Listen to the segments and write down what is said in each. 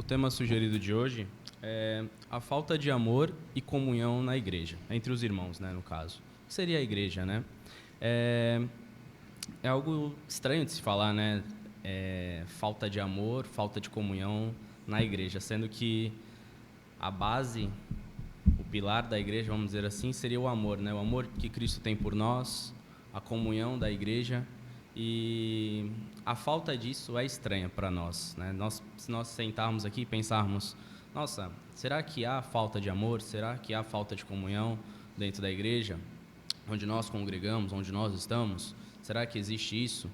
tema sugerido de hoje é a falta de amor e comunhão na igreja, entre os irmãos, né, no caso. O que seria a igreja, né? É algo estranho de se falar, né? Falta de amor, falta de comunhão na igreja, sendo que a base, o pilar da igreja, vamos dizer assim, seria o amor, né? O amor que Cristo tem por nós, a comunhão da igreja, e a falta disso é estranha para nós, né? Se nós sentarmos aqui e pensarmos, nossa, será que há falta de amor? Será que há falta de comunhão dentro da igreja, onde nós congregamos, onde nós estamos? Será que existe isso?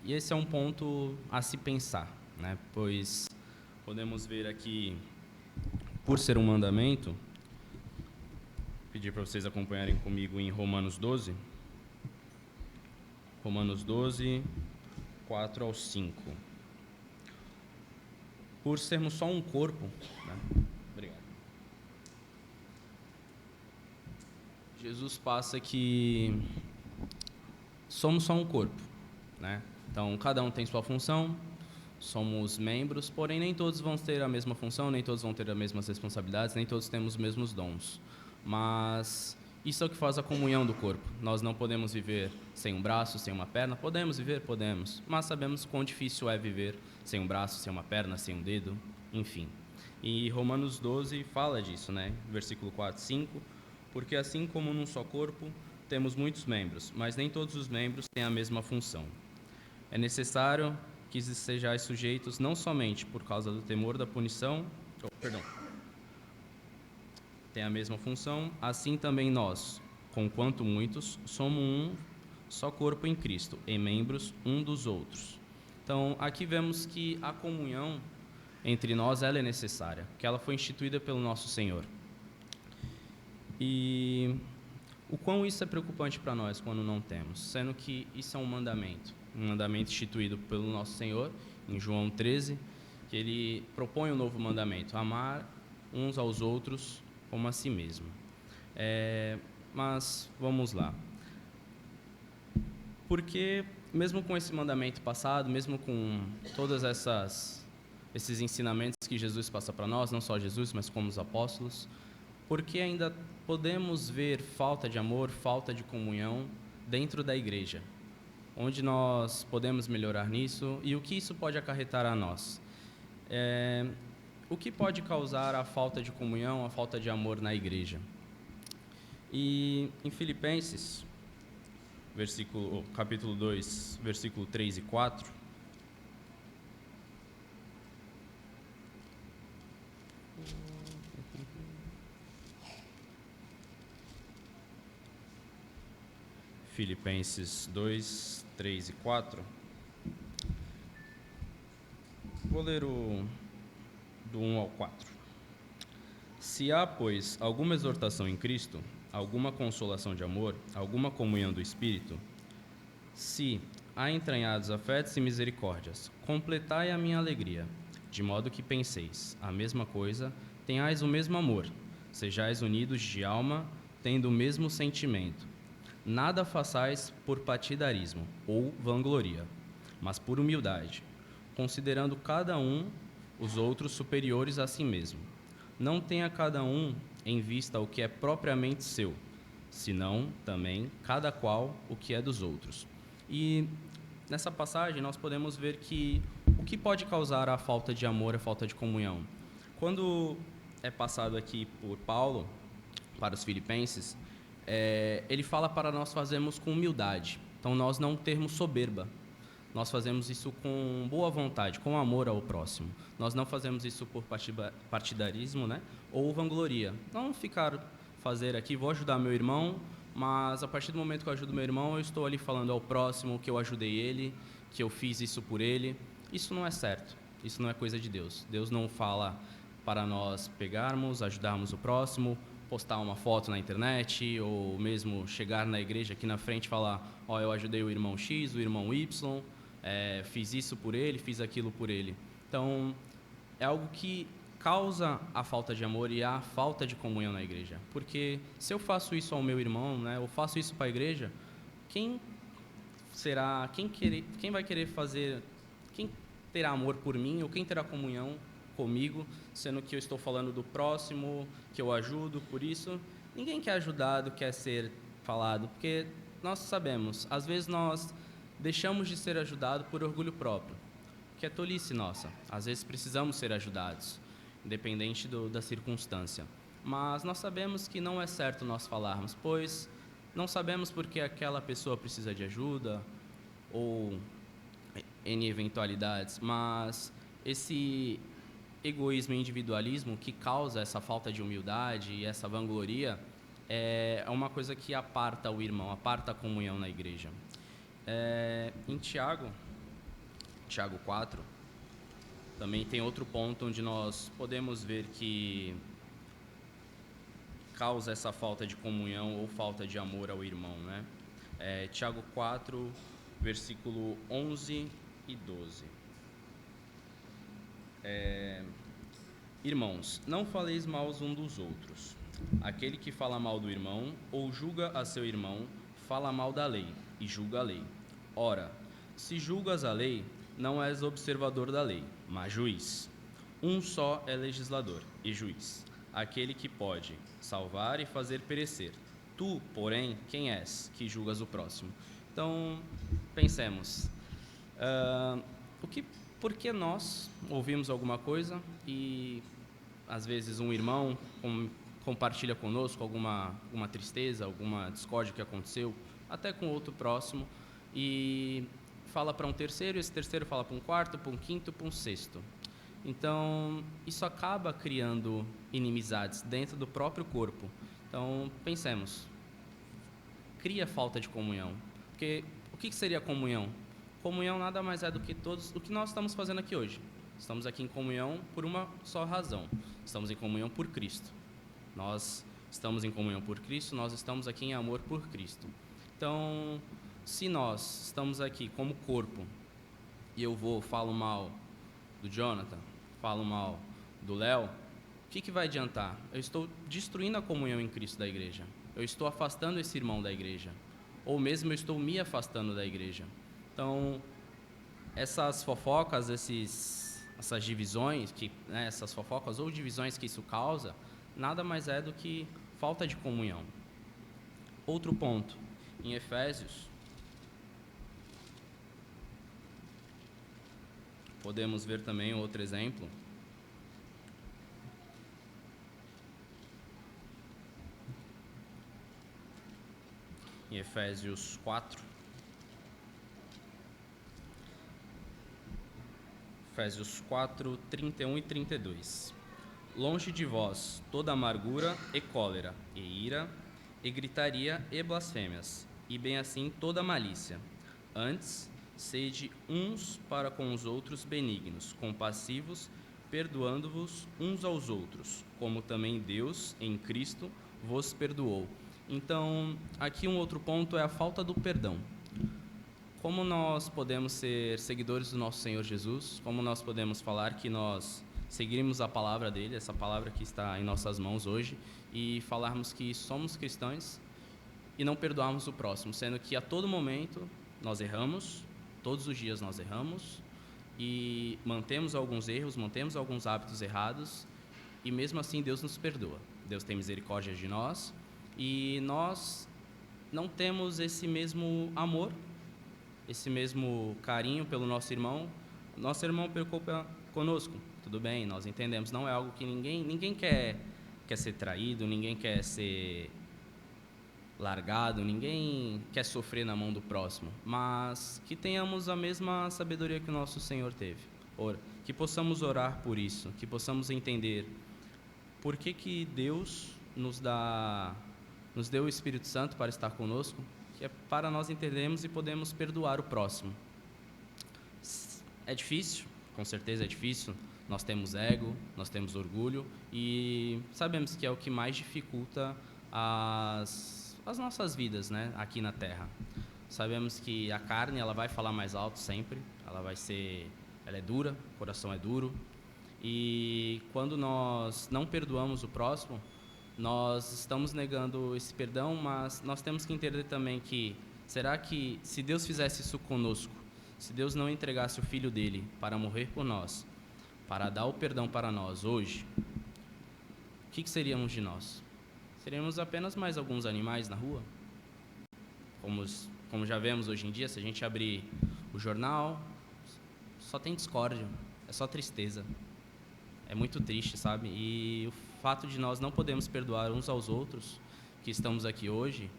E esse é um ponto a se pensar, né? Pois podemos ver aqui, por ser um mandamento, pedir para vocês acompanharem comigo em Romanos 12. Romanos 12, 4 ao 5. Por sermos só um corpo, né? Obrigado. Jesus passa que somos só um corpo, né? Então, cada um tem sua função, somos membros, porém nem todos vão ter a mesma função, nem todos vão ter as mesmas responsabilidades, nem todos temos os mesmos dons. Mas isso é o que faz a comunhão do corpo. Nós não podemos viver sem um braço, sem uma perna. Podemos viver? Podemos. Mas sabemos quão difícil é viver sem um braço, sem uma perna, sem um dedo, enfim. E Romanos 12 fala disso, né? Versículo 4, 5. Porque assim como num só corpo temos muitos membros, mas nem todos os membros têm a mesma função. É necessário que sejais sujeitos não somente por causa do temor da punição, tem a mesma função, assim também nós, conquanto muitos, somos um só corpo em Cristo, e membros um dos outros. Então, aqui vemos que a comunhão entre nós, ela é necessária, que ela foi instituída pelo nosso Senhor. E o quão isso é preocupante para nós quando não temos, sendo que isso é um mandamento instituído pelo nosso Senhor, em João 13, que ele propõe um novo mandamento, amar uns aos outros como a si mesmo. Mas vamos lá. Porque mesmo com esse mandamento passado, mesmo com todos esses ensinamentos que Jesus passa para nós, não só Jesus, mas como os apóstolos, porque ainda podemos ver falta de amor, falta de comunhão dentro da igreja? Onde nós podemos melhorar nisso e o que isso pode acarretar a nós? O que pode causar a falta de comunhão, a falta de amor na igreja? E em Filipenses, capítulo 2, versículo 3 e 4, Filipenses 2, 3 e 4. Vou ler do 1 ao 4. Se há, pois, alguma exortação em Cristo, alguma consolação de amor, alguma comunhão do Espírito, se há entranhados afetos e misericórdias, completai a minha alegria, de modo que penseis a mesma coisa, tenhais o mesmo amor, sejais unidos de alma, tendo o mesmo sentimento. Nada façais por partidarismo ou vangloria, mas por humildade, considerando cada um os outros superiores a si mesmo. Não tenha cada um em vista o que é propriamente seu, senão também cada qual o que é dos outros. E nessa passagem nós podemos ver que o que pode causar a falta de amor, a falta de comunhão. Quando é passado aqui por Paulo para os filipenses, ele fala para nós fazermos com humildade. Então, nós não termos soberba. Nós fazemos isso com boa vontade, com amor ao próximo. Nós não fazemos isso por partidarismo, né? Ou vangloria. Não fazer aqui, vou ajudar meu irmão, mas a partir do momento que eu ajudo meu irmão, eu estou ali falando ao próximo que eu ajudei ele, que eu fiz isso por ele. Isso não é certo. Isso não é coisa de Deus. Deus não fala para nós pegarmos, ajudarmos o próximo, postar uma foto na internet, ou mesmo chegar na igreja aqui na frente e falar, eu ajudei o irmão X, o irmão Y, fiz isso por ele, fiz aquilo por ele. Então, é algo que causa a falta de amor e a falta de comunhão na igreja. Porque se eu faço isso ao meu irmão, né, eu faço isso para a igreja, quem vai querer fazer, terá amor por mim ou quem terá comunhão comigo, sendo que eu estou falando do próximo, que eu ajudo, por isso ninguém quer ajudado, quer ser falado, porque nós sabemos, às vezes nós deixamos de ser ajudado por orgulho próprio, que é tolice nossa. Às vezes precisamos ser ajudados, independente da circunstância. Mas nós sabemos que não é certo nós falarmos, pois não sabemos porque aquela pessoa precisa de ajuda ou N eventualidades, mas esse egoísmo e individualismo que causa essa falta de humildade e essa vangloria é uma coisa que aparta o irmão, aparta a comunhão na igreja. Em Tiago 4, também tem outro ponto onde nós podemos ver que causa essa falta de comunhão ou falta de amor ao irmão, né? Tiago 4, versículo 11 e 12. Irmãos, não faleis mal uns dos outros. Aquele que fala mal do irmão ou julga a seu irmão, fala mal da lei e julga a lei. Ora, se julgas a lei, não és observador da lei, mas juiz. Um só é legislador e juiz, aquele que pode salvar e fazer perecer. Tu, porém, quem és que julgas o próximo? Então, pensemos. Por que nós ouvimos alguma coisa e, às vezes, um irmão compartilha conosco alguma tristeza, alguma discórdia que aconteceu, até com outro próximo, e fala para um terceiro, e esse terceiro fala para um quarto, para um quinto, para um sexto. Então, isso acaba criando inimizades dentro do próprio corpo. Então, pensemos. Cria falta de comunhão. Porque o que seria comunhão? Comunhão nada mais é do que o que nós estamos fazendo aqui hoje. Estamos aqui em comunhão por uma só razão. Estamos em comunhão por Cristo. Nós estamos em comunhão por Cristo, nós estamos aqui em amor por Cristo. Então, se nós estamos aqui como corpo, e eu falo mal do Jonathan, falo mal do Léo, o que vai adiantar? Eu estou destruindo a comunhão em Cristo da igreja. Eu estou afastando esse irmão da igreja. Ou mesmo eu estou me afastando da igreja. Então, essas fofocas, essas divisões, essas fofocas ou divisões que isso causa, nada mais é do que falta de comunhão. Outro ponto, em Efésios, podemos ver também outro exemplo. Em Efésios 4. Efésios 4, 31 e 32. Longe de vós toda amargura e cólera, e ira, e gritaria e blasfêmias, e bem assim toda malícia. Antes, sede uns para com os outros benignos, compassivos, perdoando-vos uns aos outros, como também Deus, em Cristo, vos perdoou. Então, aqui um outro ponto é a falta do perdão. Como nós podemos ser seguidores do nosso Senhor Jesus? Como nós podemos falar que nós seguirmos a palavra dele, essa palavra que está em nossas mãos hoje, e falarmos que somos cristãos e não perdoarmos o próximo, sendo que a todo momento nós erramos, todos os dias nós erramos, e mantemos alguns erros, mantemos alguns hábitos errados, e mesmo assim Deus nos perdoa. Deus tem misericórdia de nós, e nós não temos esse mesmo amor, esse mesmo carinho pelo nosso irmão. Nosso irmão pecou conosco, tudo bem, nós entendemos, não é algo que ninguém quer ser traído, ninguém quer ser largado, ninguém quer sofrer na mão do próximo, mas que tenhamos a mesma sabedoria que o nosso Senhor teve, que possamos orar por isso, que possamos entender por que Deus nos deu o Espírito Santo para estar conosco, que é para nós entendermos e podemos perdoar o próximo. É difícil, com certeza é difícil, nós temos ego, nós temos orgulho e sabemos que é o que mais dificulta as nossas vidas, né, aqui na Terra. Sabemos que a carne ela vai falar mais alto sempre, ela é dura, o coração é duro, e quando nós não perdoamos o próximo, nós estamos negando esse perdão, mas nós temos que entender também que, será que se Deus fizesse isso conosco, Se Deus não entregasse o Filho dele para morrer por nós, para dar o perdão para nós hoje, o que seríamos de nós? Seríamos apenas mais alguns animais na rua? Como já vemos hoje em dia, se a gente abrir o jornal, só tem discórdia, é só tristeza. É muito triste, sabe? E o fato de nós não podermos perdoar uns aos outros, que estamos aqui hoje,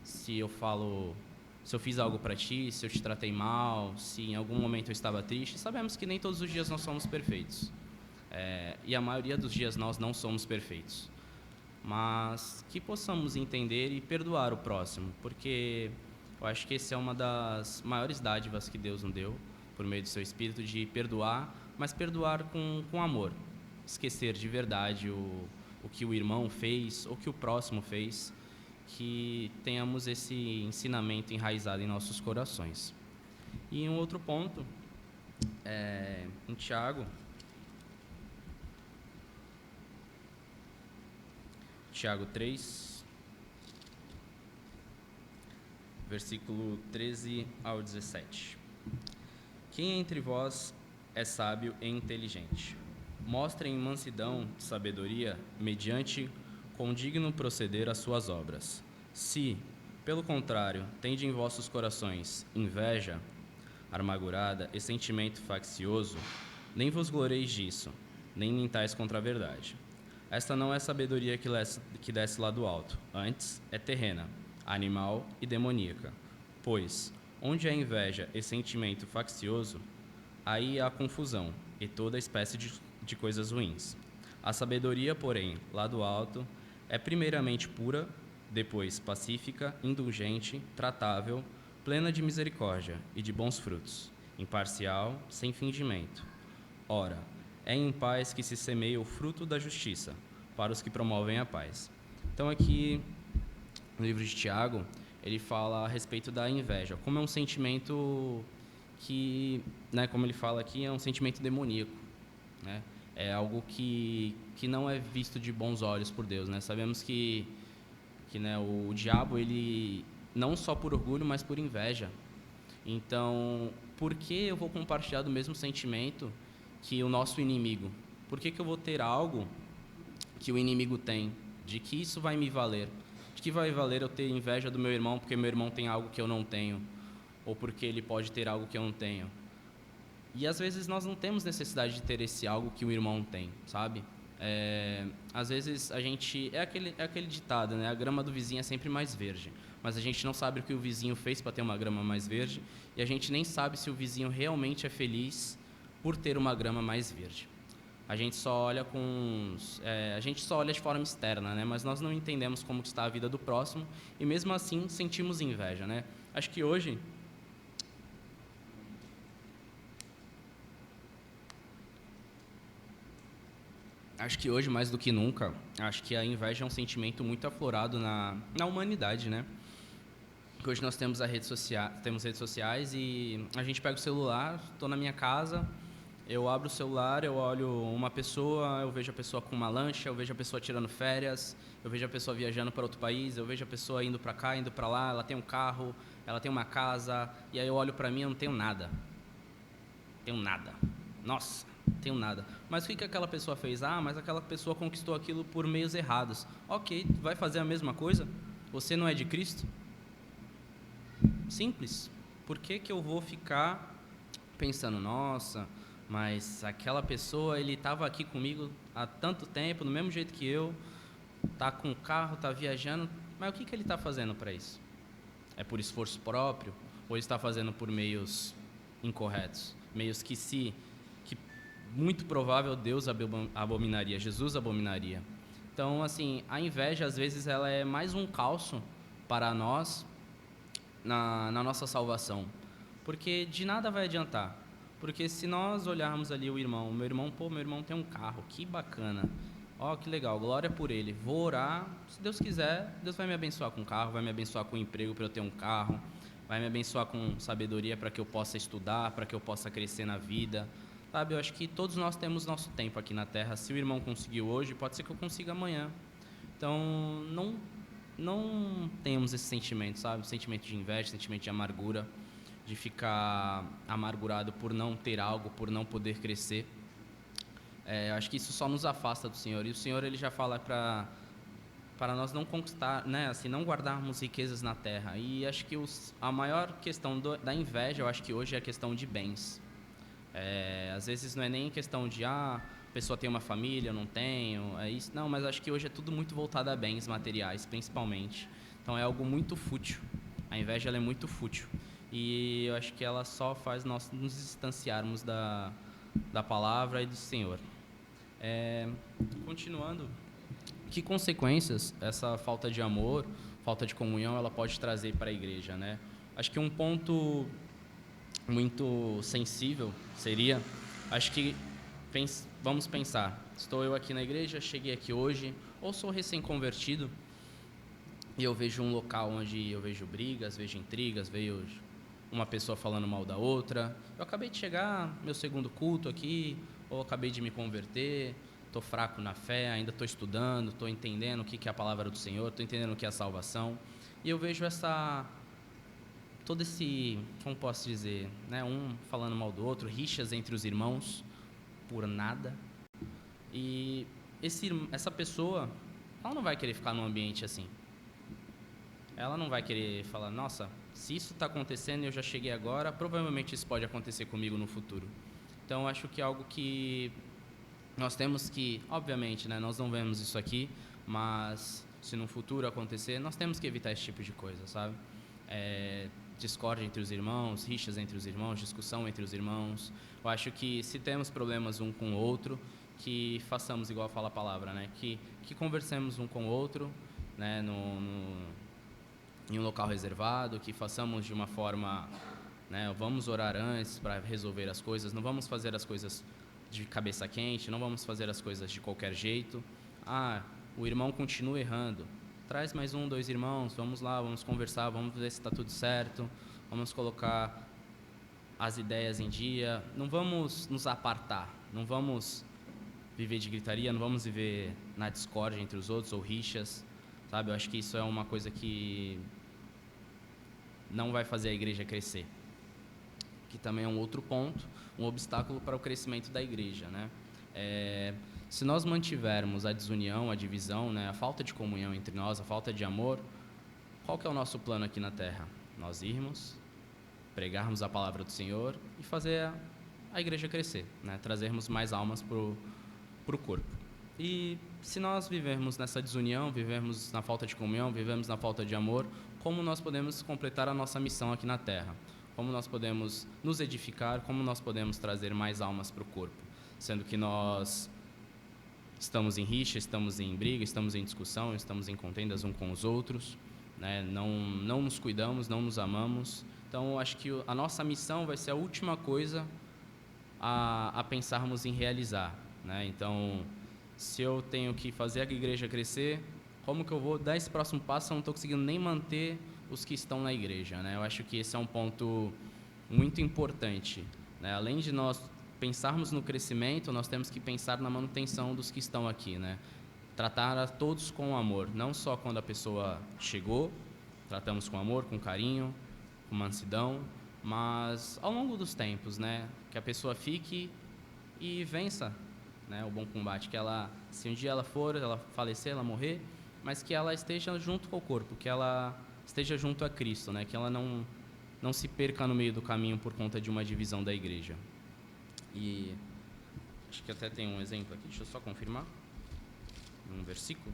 se eu fiz algo para ti, se eu te tratei mal, se em algum momento eu estava triste, sabemos que nem todos os dias nós somos perfeitos. E a maioria dos dias nós não somos perfeitos. Mas que possamos entender e perdoar o próximo, porque eu acho que essa é uma das maiores dádivas que Deus nos deu, por meio do seu Espírito, de perdoar, mas perdoar com amor. Esquecer de verdade o que o irmão fez, ou que o próximo fez, que tenhamos esse ensinamento enraizado em nossos corações. E um outro ponto, em Tiago 3, versículo 13 ao 17. Quem entre vós é sábio e inteligente? Mostrem mansidão de sabedoria mediante condigno proceder às suas obras. Se, pelo contrário, tende em vossos corações inveja amargurada e sentimento faccioso, nem vos gloreis disso, nem mintais contra a verdade. Esta não é sabedoria que desce lá do alto, antes é terrena, animal e demoníaca. Pois, onde há inveja e sentimento faccioso, aí há confusão e toda espécie de coisas ruins. A sabedoria, porém, lá do alto, é primeiramente pura, depois pacífica, indulgente, tratável, plena de misericórdia e de bons frutos, imparcial, sem fingimento. Ora, é em paz que se semeia o fruto da justiça, para os que promovem a paz. Então aqui, no livro de Tiago, ele fala a respeito da inveja, como é um sentimento que, como ele fala aqui, é um sentimento demoníaco, né? É algo que não é visto de bons olhos por Deus, né? Sabemos que o diabo, ele, não só por orgulho, mas por inveja. Então, por que eu vou compartilhar do mesmo sentimento que o nosso inimigo? Por que eu vou ter algo que o inimigo tem? De que isso vai me valer? De que vai valer eu ter inveja do meu irmão porque meu irmão tem algo que eu não tenho? Ou porque ele pode ter algo que eu não tenho? E às vezes nós não temos necessidade de ter esse algo que o irmão tem, sabe? Às vezes a gente... É aquele ditado, né? A grama do vizinho é sempre mais verde. Mas a gente não sabe o que o vizinho fez para ter uma grama mais verde. E a gente nem sabe se o vizinho realmente é feliz por ter uma grama mais verde. A gente só olha de forma externa, né? Mas nós não entendemos como está a vida do próximo. E mesmo assim sentimos inveja, né? Acho que hoje mais do que nunca, acho que a inveja é um sentimento muito aflorado na humanidade, né? Porque hoje nós temos temos redes sociais e a gente pega o celular, estou na minha casa, eu abro o celular, eu olho uma pessoa, eu vejo a pessoa com uma lancha, eu vejo a pessoa tirando férias, eu vejo a pessoa viajando para outro país, eu vejo a pessoa indo para cá, indo para lá, ela tem um carro, ela tem uma casa, e aí eu olho para mim e eu não tenho nada. Tenho nada. Nossa, tenho nada. Mas o que aquela pessoa fez? Mas aquela pessoa conquistou aquilo por meios errados. Ok, vai fazer a mesma coisa? Você não é de Cristo? Simples. Por que eu vou ficar pensando, nossa, mas aquela pessoa, ele estava aqui comigo há tanto tempo, do mesmo jeito que eu, tá com o carro, tá viajando, mas o que ele está fazendo para isso? É por esforço próprio? Ou ele está fazendo por meios incorretos? Meios que muito provável Deus abominaria, Jesus abominaria. Então, assim, a inveja, às vezes, ela é mais um calço para nós na nossa salvação. Porque de nada vai adiantar. Porque se nós olharmos ali meu irmão tem um carro, que bacana. Que legal, glória por ele. Vou orar, se Deus quiser, Deus vai me abençoar com um carro, vai me abençoar com um emprego para eu ter um carro, vai me abençoar com sabedoria para que eu possa estudar, para que eu possa crescer na vida. Sabe, eu acho que todos nós temos nosso tempo aqui na Terra. Se o irmão conseguiu hoje, pode ser que eu consiga amanhã. Então, não tenhamos esse sentimento, sabe? Sentimento de inveja, sentimento de amargura. de ficar amargurado por não ter algo, por não poder crescer. Eu acho que isso só nos afasta do Senhor. E o Senhor ele já fala para nós não conquistar, né, assim, não guardarmos riquezas na terra. E acho que a maior questão da inveja, eu acho que hoje é a questão de bens. Às vezes não é nem questão de a pessoa tem uma família, eu não tenho, é isso. Não, mas acho que hoje é tudo muito voltado a bens materiais, principalmente. Então é algo muito fútil. A inveja ela é muito fútil. E eu acho que ela só faz nós nos distanciarmos da palavra e do Senhor. Continuando, que consequências essa falta de amor, falta de comunhão, ela pode trazer para a igreja, né? Acho que um ponto muito sensível seria, acho que vamos pensar, estou eu aqui na igreja, cheguei aqui hoje, ou sou recém-convertido, e eu vejo um local onde eu vejo brigas, vejo intrigas, vejo uma pessoa falando mal da outra. Eu acabei de chegar, meu segundo culto aqui, ou acabei de me converter, estou fraco na fé, ainda estou estudando, estou entendendo o que é a palavra do Senhor, estou entendendo o que é a salvação. E eu vejo todo esse, como posso dizer, né, um falando mal do outro, rixas entre os irmãos, por nada. E essa pessoa, ela não vai querer ficar num ambiente assim. Ela não vai querer falar, nossa, se isso está acontecendo e eu já cheguei agora, provavelmente isso pode acontecer comigo no futuro. Então, acho que é algo que nós temos que, obviamente, né, nós não vemos isso aqui, mas se no futuro acontecer, nós temos que evitar esse tipo de coisa, sabe? Discórdia entre os irmãos, rixas entre os irmãos, discussão entre os irmãos. Eu acho que se temos problemas um com o outro, que façamos igual fala a palavra, né? Que conversemos um com o outro, né? Em um local reservado, que façamos de uma forma, né? Vamos orar antes para resolver as coisas, não vamos fazer as coisas de cabeça quente, não vamos fazer as coisas de qualquer jeito. O irmão continua errando. Traz mais 1, 2 irmãos, vamos lá, vamos conversar, vamos ver se está tudo certo, vamos colocar as ideias em dia, não vamos nos apartar, não vamos viver de gritaria, não vamos viver na discórdia entre os outros ou rixas, sabe? Eu acho que isso é uma coisa que não vai fazer a igreja crescer, que também é um outro ponto, um obstáculo para o crescimento da igreja, né? Se nós mantivermos a desunião, a divisão, né, a falta de comunhão entre nós, a falta de amor, qual que é o nosso plano aqui na Terra? Nós irmos, pregarmos a palavra do Senhor e fazer a igreja crescer, né? Trazermos mais almas para o corpo. E se nós vivermos nessa desunião, vivermos na falta de comunhão, vivemos na falta de amor, como nós podemos completar a nossa missão aqui na Terra? Como nós podemos nos edificar, como nós podemos trazer mais almas para o corpo? Sendo que nós estamos em rixa, estamos em briga, estamos em discussão, estamos em contendas um com os outros, né? Não nos cuidamos, não nos amamos. Então, acho que a nossa missão vai ser a última coisa a pensarmos em realizar, né? Então, se eu tenho que fazer a igreja crescer, como que eu vou dar esse próximo passo se eu não estou conseguindo nem manter os que estão na igreja, né? Eu acho que esse é um ponto muito importante, né? Além de nós pensarmos no crescimento, nós temos que pensar na manutenção dos que estão aqui, né? Tratar a todos com amor, não só quando a pessoa chegou, tratamos com amor, com carinho, com mansidão, mas ao longo dos tempos, né? Que a pessoa fique e vença, né, o bom combate, que ela, se um dia ela falecer, ela morrer, mas que ela esteja junto com o corpo, que ela esteja junto a Cristo, né, que ela não se perca no meio do caminho por conta de uma divisão da igreja. E acho que até tem um exemplo aqui, deixa eu só confirmar, um versículo.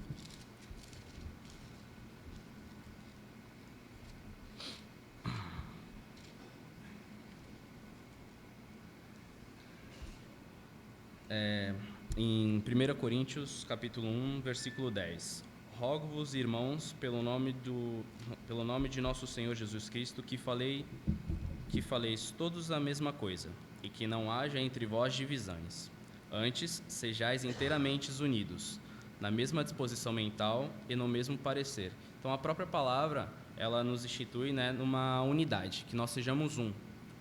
Em 1 Coríntios, capítulo 1, versículo 10. Rogo-vos, irmãos, pelo nome de nosso Senhor Jesus Cristo, que faleis todos a mesma coisa, e que não haja entre vós divisões. Antes, sejais inteiramente unidos, na mesma disposição mental e no mesmo parecer. Então, a própria palavra, ela nos institui, né, numa unidade, que nós sejamos um.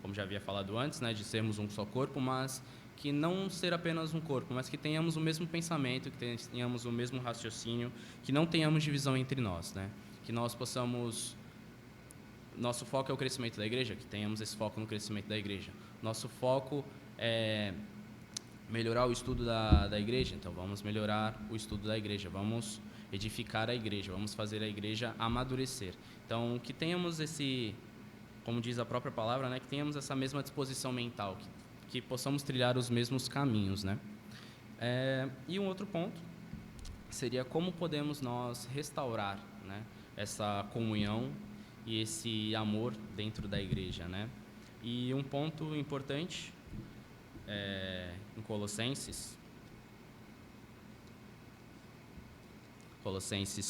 Como já havia falado antes, né, de sermos um só corpo, mas que não ser apenas um corpo, mas que tenhamos o mesmo pensamento, que tenhamos o mesmo raciocínio, que não tenhamos divisão entre nós, né? Que nós possamos nosso foco é o crescimento da igreja, que tenhamos esse foco no crescimento da igreja. Nosso foco é melhorar o estudo da igreja, então vamos melhorar o estudo da igreja, vamos edificar a igreja, vamos fazer a igreja amadurecer. Então, que tenhamos esse, como diz a própria palavra, né, que tenhamos essa mesma disposição mental, que possamos trilhar os mesmos caminhos, né? E um outro ponto seria como podemos nós restaurar, né, essa comunhão e esse amor dentro da igreja, né? E um ponto importante em Colossenses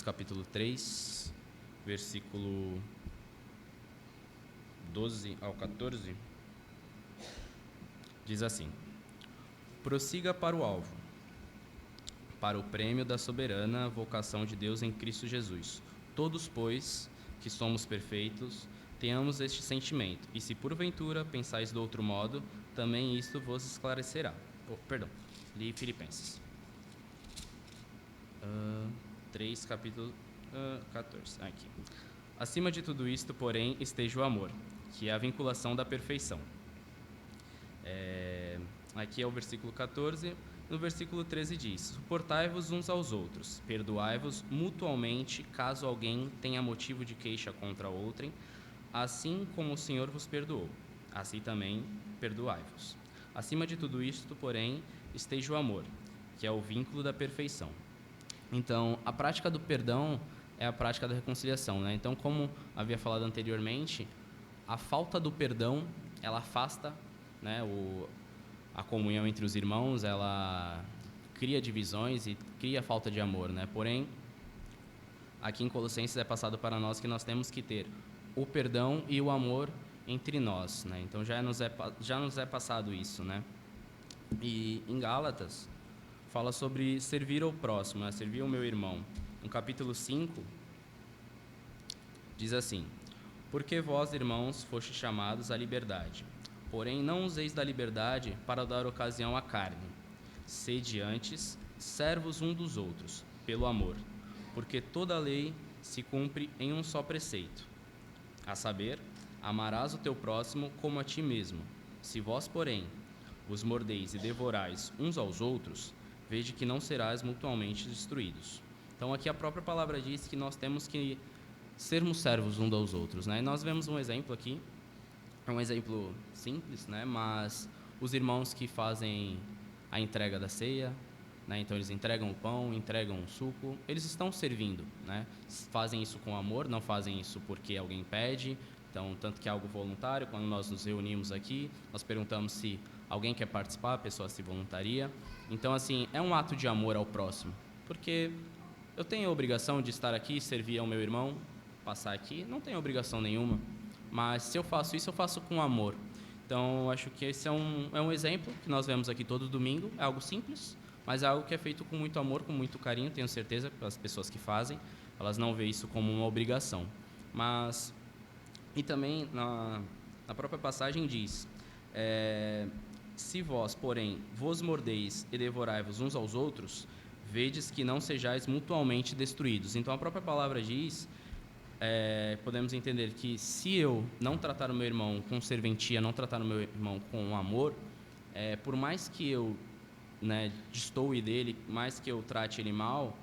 capítulo 3, versículo 12 ao 14, diz assim: prossiga para o alvo, para o prêmio da soberana vocação de Deus em Cristo Jesus. Todos, pois, que somos perfeitos, tenhamos este sentimento, e se porventura pensais de outro modo, também isto vos esclarecerá. Li Filipenses 3, capítulo 14. Aqui. Acima de tudo isto, porém, esteja o amor, que é a vinculação da perfeição. Aqui é o versículo 14. No versículo 13 diz: suportai-vos uns aos outros, perdoai-vos mutualmente, caso alguém tenha motivo de queixa contra outrem, assim como o Senhor vos perdoou, assim também perdoai-vos. Acima de tudo isto, porém, esteja o amor, que é o vínculo da perfeição. Então, a prática do perdão é a prática da reconciliação, né? Então, como havia falado anteriormente, a falta do perdão, ela afasta, né, a comunhão entre os irmãos, ela cria divisões e cria falta de amor, né? Porém, aqui em Colossenses é passado para nós que nós temos que ter o perdão e o amor entre nós, né? Então já nos é passado isso, né? E em Gálatas fala sobre servir ao próximo, né? Servir ao meu irmão. No capítulo 5 diz assim: porque vós, irmãos, fostes chamados à liberdade, porém não useis da liberdade para dar ocasião à carne. Sede antes servos um dos outros, pelo amor, porque toda a lei se cumpre em um só preceito, a saber, amarás o teu próximo como a ti mesmo. Se vós, porém, vos mordeis e devorais uns aos outros, vede que não serás mutuamente destruídos. Então aqui a própria palavra diz que nós temos que sermos servos uns aos outros, né? E nós vemos um exemplo aqui, é um exemplo simples, né? Mas os irmãos que fazem a entrega da ceia, né? Então eles entregam o pão, entregam o suco, eles estão servindo, né? Fazem isso com amor, não fazem isso porque alguém pede. Então, tanto que é algo voluntário. Quando nós nos reunimos aqui, nós perguntamos se alguém quer participar, a pessoa se voluntaria. Então, assim, é um ato de amor ao próximo, porque eu tenho a obrigação de estar aqui, servir ao meu irmão, passar aqui, não tenho obrigação nenhuma, mas se eu faço isso, eu faço com amor. Então, acho que esse é um exemplo que nós vemos aqui todo domingo, é algo simples, mas é algo que é feito com muito amor, com muito carinho, tenho certeza, pelas pessoas que fazem, elas não veem isso como uma obrigação. Mas, e também, na própria passagem diz, se vós, porém, vos mordeis e devorai-vos uns aos outros, vedes que não sejais mutuamente destruídos. Então, a própria palavra diz, podemos entender que se eu não tratar o meu irmão com serventia, não tratar o meu irmão com amor, por mais que eu, né, destoe dele, mais que eu trate ele mal,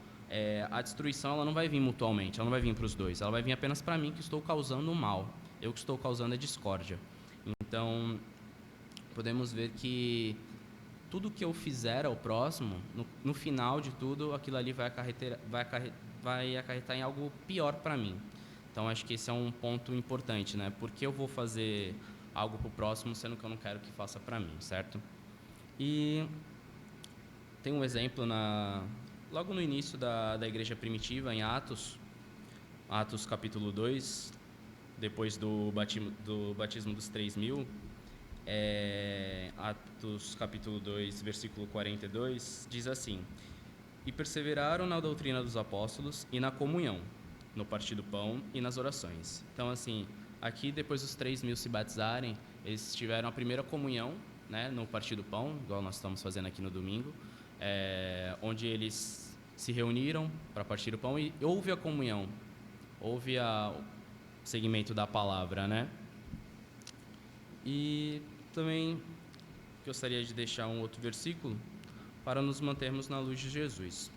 a destruição ela não vai vir mutualmente, ela não vai vir para os dois, ela vai vir apenas para mim que estou causando o mal, eu que estou causando a discórdia. Então, podemos ver que tudo que eu fizer ao próximo, no final de tudo, aquilo ali vai acarretar em algo pior para mim. Então, acho que esse é um ponto importante, né? Porque eu vou fazer algo para o próximo, sendo que eu não quero que faça para mim, certo? E tem um exemplo logo no início da igreja primitiva, em Atos capítulo 2, depois do batismo dos 3.000, Atos capítulo 2, versículo 42, diz assim: e perseveraram na doutrina dos apóstolos e na comunhão, no partir do pão e nas orações. Então, assim, aqui depois dos 3.000 se batizarem, eles tiveram a primeira comunhão, né, no partir do pão, igual nós estamos fazendo aqui no domingo, onde eles se reuniram para partir o pão e houve a comunhão, houve segmento da palavra, né? E também gostaria de deixar um outro versículo para nos mantermos na luz de Jesus,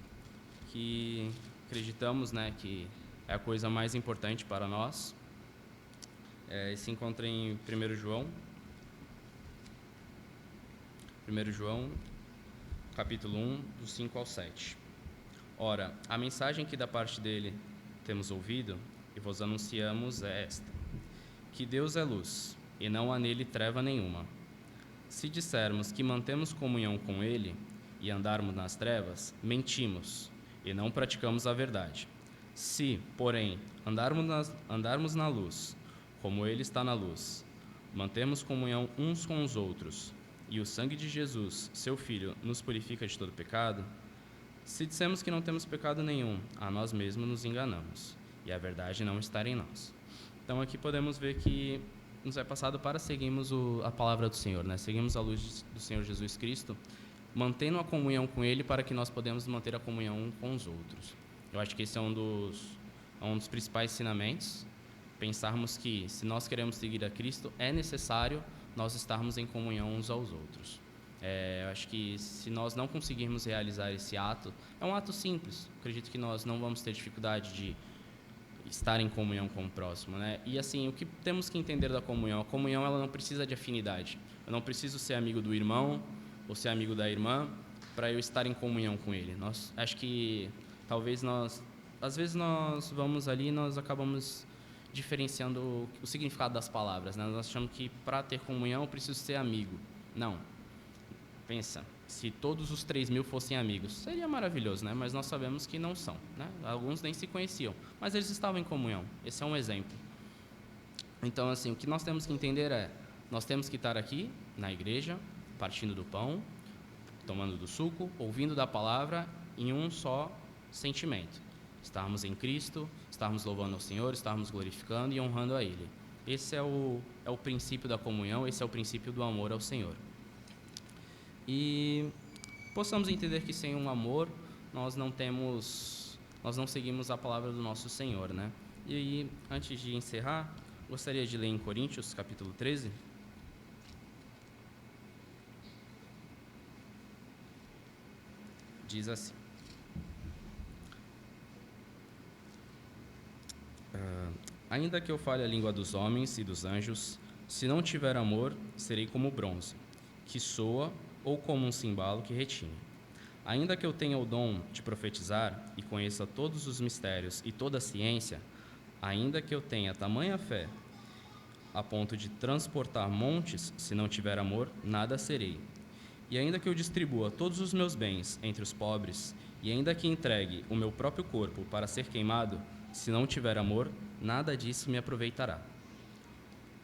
que acreditamos, né, que é a coisa mais importante para nós. Se encontra em 1 João, capítulo 1, do 5 ao 7. Ora, a mensagem que da parte dele temos ouvido e vos anunciamos é esta: que Deus é luz, e não há nele treva nenhuma. Se dissermos que mantemos comunhão com ele e andarmos nas trevas, mentimos e não praticamos a verdade. Se, porém, andarmos na luz, como ele está na luz, mantemos comunhão uns com os outros, e o sangue de Jesus, seu Filho, nos purifica de todo pecado, se dissemos que não temos pecado nenhum, a nós mesmos nos enganamos, e a verdade não está em nós. Então aqui podemos ver que nos é passado para seguirmos a palavra do Senhor, né? Seguimos a luz do Senhor Jesus Cristo, mantendo a comunhão com Ele para que nós podemos manter a comunhão com os outros. Eu acho que esse é um dos principais ensinamentos, pensarmos que se nós queremos seguir a Cristo, é necessário nós estarmos em comunhão uns aos outros. Eu acho que se nós não conseguirmos realizar esse ato, é um ato simples, acredito que nós não vamos ter dificuldade de estar em comunhão com o próximo, né? E assim, o que temos que entender da comunhão? A comunhão, ela não precisa de afinidade. Eu não preciso ser amigo do irmão ou ser amigo da irmã para eu estar em comunhão com ele. Acho que talvez às vezes nós vamos ali e nós acabamos diferenciando o significado das palavras, né? Nós achamos que para ter comunhão eu preciso ser amigo. Não. Pensa, se todos os 3.000 fossem amigos, seria maravilhoso, né? Mas nós sabemos que não são, né? Alguns nem se conheciam, mas eles estavam em comunhão. Esse é um exemplo. Então, assim, o que nós temos que entender é, nós temos que estar aqui na igreja, partindo do pão, tomando do suco, ouvindo da palavra, em um só sentimento. Estarmos em Cristo, estarmos louvando ao Senhor, estarmos glorificando e honrando a Ele. Esse é o princípio da comunhão, esse é o princípio do amor ao Senhor. E possamos entender que sem um amor nós não seguimos a palavra do nosso Senhor, né? E aí, antes de encerrar, gostaria de ler em Coríntios, capítulo 13. Diz assim: ainda que eu fale a língua dos homens e dos anjos, se não tiver amor, serei como bronze, que soa, ou como um cimbalo que retine. Ainda que eu tenha o dom de profetizar e conheça todos os mistérios e toda a ciência, ainda que eu tenha tamanha fé a ponto de transportar montes, se não tiver amor, nada serei. E ainda que eu distribua todos os meus bens entre os pobres, e ainda que entregue o meu próprio corpo para ser queimado, se não tiver amor, nada disso me aproveitará.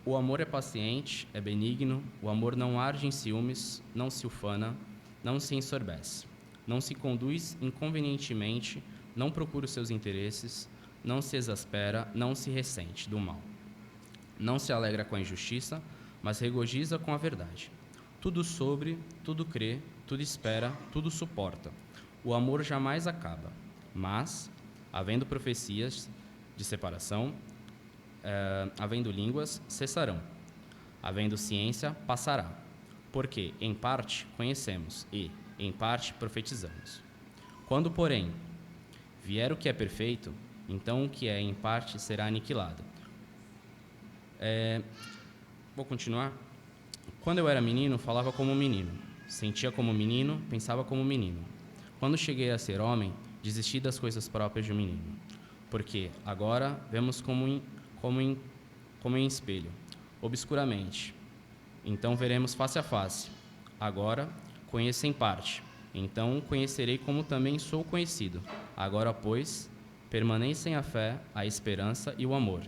O amor é paciente, é benigno, o amor não arde em ciúmes, não se ufana, não se ensoberbece, não se conduz inconvenientemente, não procura os seus interesses, não se exaspera, não se ressente do mal. Não se alegra com a injustiça, mas regozija com a verdade. Tudo sobre, tudo crê, tudo espera, tudo suporta. O amor jamais acaba, mas, havendo profecias de separação, havendo línguas, cessarão. Havendo ciência, passará. Porque, em parte, conhecemos e, em parte, profetizamos. Quando, porém, vier o que é perfeito, então o que é em parte será aniquilado. Vou continuar. Quando eu era menino, falava como menino. Sentia como menino, pensava como menino. Quando cheguei a ser homem, desisti das coisas próprias de um menino. Porque, agora, vemos como em espelho, obscuramente. Então veremos face a face. Agora conheço em parte. Então conhecerei como também sou conhecido. Agora, pois, permanecem a fé, a esperança e o amor.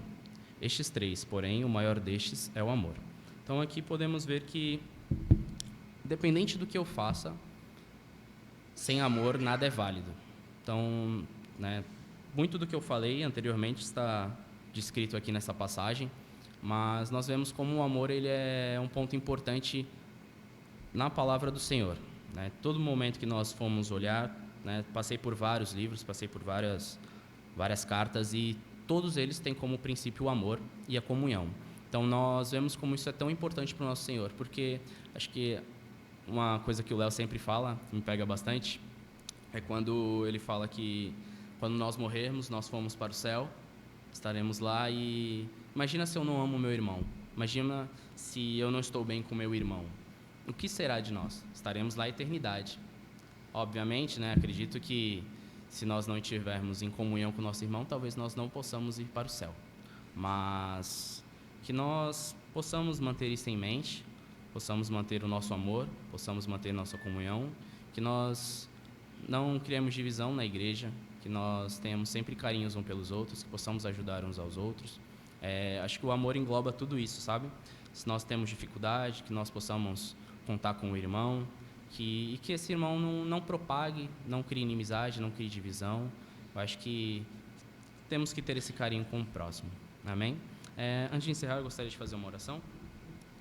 Estes 3, porém, o maior destes é o amor. Então aqui podemos ver que, independente do que eu faça, sem amor nada é válido. Então, né, muito do que eu falei anteriormente está descrito aqui nessa passagem, mas nós vemos como o amor ele é um ponto importante na palavra do Senhor, né? Todo momento que nós fomos olhar, né, passei por vários livros, passei por várias cartas e todos eles têm como princípio o amor e a comunhão. Então, nós vemos como isso é tão importante para o nosso Senhor, porque acho que uma coisa que o Léo sempre fala, que me pega bastante, é quando ele fala que quando nós morrermos, nós fomos para o céu, estaremos lá e... Imagina se eu não amo meu irmão. Imagina se eu não estou bem com meu irmão. O que será de nós? Estaremos lá a eternidade. Obviamente, né, acredito que se nós não estivermos em comunhão com o nosso irmão, talvez nós não possamos ir para o céu. Mas que nós possamos manter isso em mente, possamos manter o nosso amor, possamos manter nossa comunhão, que nós não criemos divisão na igreja, que nós tenhamos sempre carinhos uns pelos outros, que possamos ajudar uns aos outros. Acho que o amor engloba tudo isso, sabe? Se nós temos dificuldade, que nós possamos contar com o irmão, e que esse irmão não propague, não crie inimizade, não crie divisão. Eu acho que temos que ter esse carinho com o próximo. Amém? Antes de encerrar, eu gostaria de fazer uma oração.